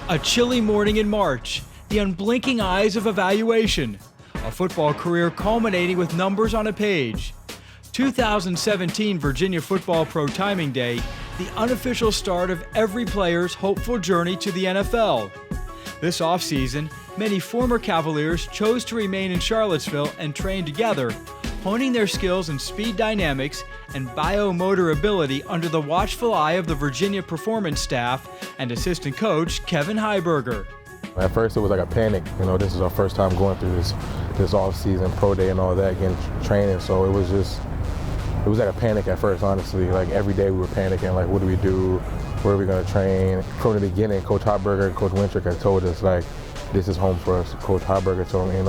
A chilly morning in March, the unblinking eyes of evaluation, a football career culminating with numbers on a page. 2017 Virginia Football Pro Timing Day, the unofficial start of every player's hopeful journey to the NFL. This offseason, many former Cavaliers chose to remain in Charlottesville and train together, honing their skills in speed dynamics and biomotor ability under the watchful eye of the Virginia performance staff and assistant coach Kevin Heiberger. At first it was like a panic, this is our first time going through this off-season pro day and all that, getting training, so it was like a panic at first, honestly. Like every day we were panicking, like what do we do, where are we gonna train? From the beginning, Coach Heiberger and Coach Wintrick had told us like, this is home for us. Coach Heiberger told me,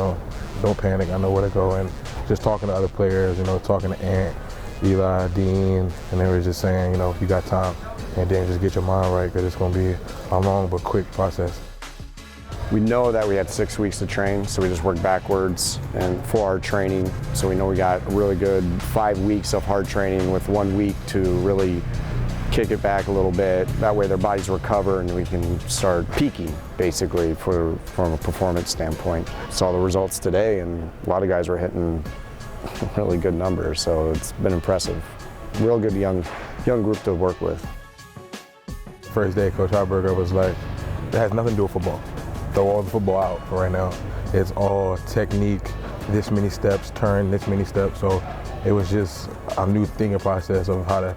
don't panic, I know where to go. And just talking to other players, talking to Ant, Eli, Dean, and they were just saying, you got time, and then just get your mind right, because it's gonna be a long but quick process. We know that we had 6 weeks to train, so we just worked backwards and for our training. So we know we got a really good 5 weeks of hard training with 1 week to really kick it back a little bit. That way their bodies recover and we can start peaking, basically, from a performance standpoint. Saw the results today, and a lot of guys were hitting really good numbers, so it's been impressive. Real good young group to work with. First day, Coach Heiberger was like, it has nothing to do with football. Throw all the football out for right now. It's all technique, this many steps, turn this many steps. So it was just a new thinking process of how to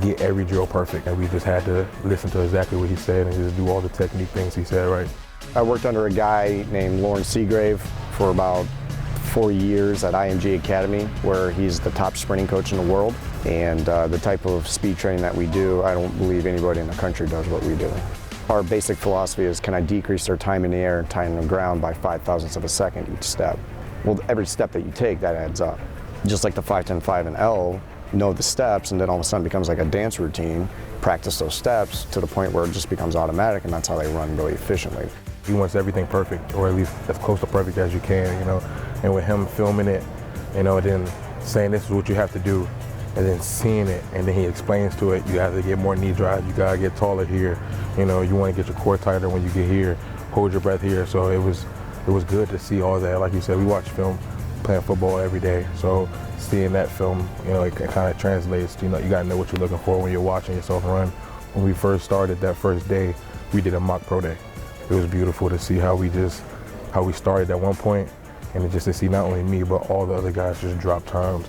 get every drill perfect. And we just had to listen to exactly what he said and just do all the technique things he said, right? I worked under a guy named Lawrence Seagrave for about 4 years at IMG Academy, where he's the top sprinting coach in the world. And the type of speed training that we do, I don't believe anybody in the country does what we do. Our basic philosophy is, can I decrease their time in the air and time on the ground by 0.005 of a second each step? Well, every step that you take, that adds up. Just like the 5-10-5 and L, know the steps, and then all of a sudden it becomes like a dance routine. Practice those steps to the point where it just becomes automatic, and that's how they run really efficiently. He wants everything perfect, or at least as close to perfect as you can, And with him filming it, and then saying this is what you have to do, and then seeing it, and then he explains to it, you have to get more knee drive, you gotta get taller here, you wanna get your core tighter when you get here, hold your breath here. So it was good to see all that. Like you said, we watch film playing football every day, so seeing that film, it kind of translates, you gotta know what you're looking for when you're watching yourself run. When we first started that first day, we did a mock pro day. It was beautiful to see how we started at one point, and just to see not only me, but all the other guys just drop times.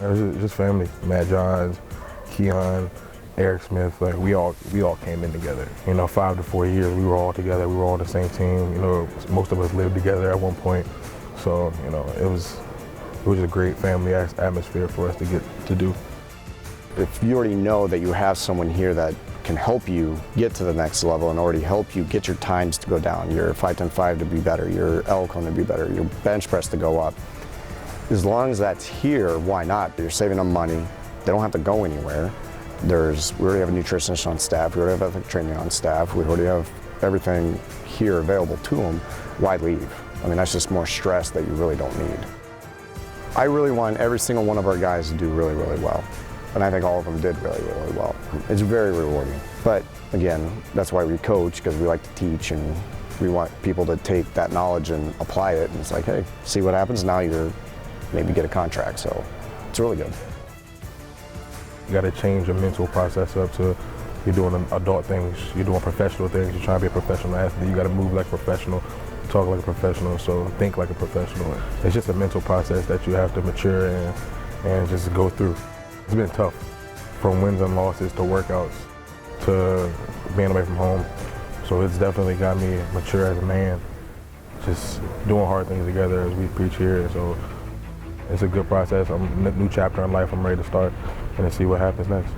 It was just family. Matt Johns, Keon, Eric Smith, like we all came in together. 5 to 4 years, we were all together. We were all on the same team. Most of us lived together at one point. So, it was a great family atmosphere for us to get to do. If you already know that you have someone here that can help you get to the next level and already help you get your times to go down, your 5-10-5 to be better, your L cone to be better, your bench press to go up, as long as that's here, why not? You're saving them money. They don't have to go anywhere. We already have a nutritionist on staff. We already have athletic training on staff. We already have everything here available to them. Why leave? I mean, that's just more stress that you really don't need. I really want every single one of our guys to do really, really well. And I think all of them did really, really well. It's very rewarding. But again, that's why we coach, because we like to teach, and we want people to take that knowledge and apply it. And it's like, hey, see what happens? Now you're maybe get a contract, so it's really good. You got to change your mental process up to, you're doing adult things, you're doing professional things, you're trying to be a professional athlete, you got to move like a professional, talk like a professional, so think like a professional. It's just a mental process that you have to mature and just go through. It's been tough, from wins and losses to workouts to being away from home, so it's definitely got me mature as a man, just doing hard things together as we preach here. So it's a good process. I'm in a new chapter in life. I'm ready to start and see what happens next.